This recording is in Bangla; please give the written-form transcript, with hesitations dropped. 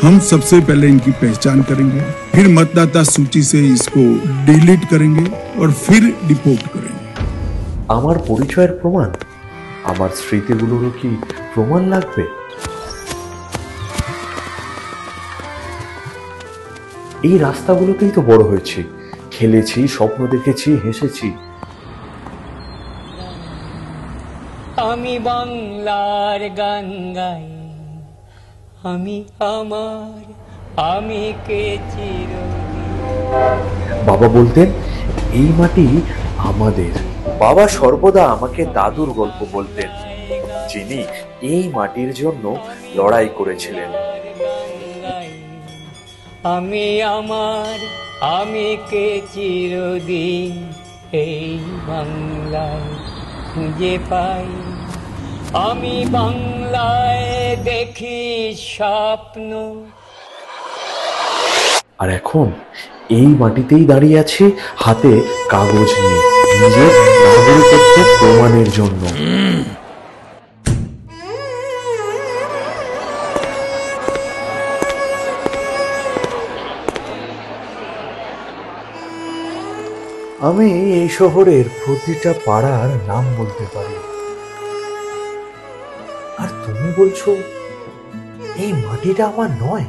हम सबसे पहले इनकी पहचान करेंगे, फिर मतदाता सूची से इसको डिलीट करेंगे और फिर डिपोर्ट करेंगे। আমার পরিচয়ের প্রমাণ, আমার স্মৃতিগুলোরও কি প্রমাণ লাগবে? এই রাস্তাগুলোতেই তো বড় হয়েছি, খেলেছি, স্বপ্ন দেখেছি, হেসেছি। আমি বাংলার গান গাই, আমি আমার, আমি কে চিরদিন। বাবা বলতেন এই মাটি আমাদের। বাবা সর্বদা আমাকে দাদুর গল্প বলতেন, যিনি এই মাটির জন্য লড়াই করেছিলেন। আমি আমার, আমি কে চিরদিন এই বাংলায় খুঁজে পাই। আমি বাংলায় দেখি স্বপ্ন। আর এখন এই মাটিতেই দাঁড়িয়ে আছি, হাতে কাগজ নিয়ে, নিজের নাগরিকত্বের প্রমাণের জন্য। আমি এই শহরের প্রতিটা পাড়ার নাম বলতে পারি। আর তুমি বলছো এই মাটিটা আমার নয়?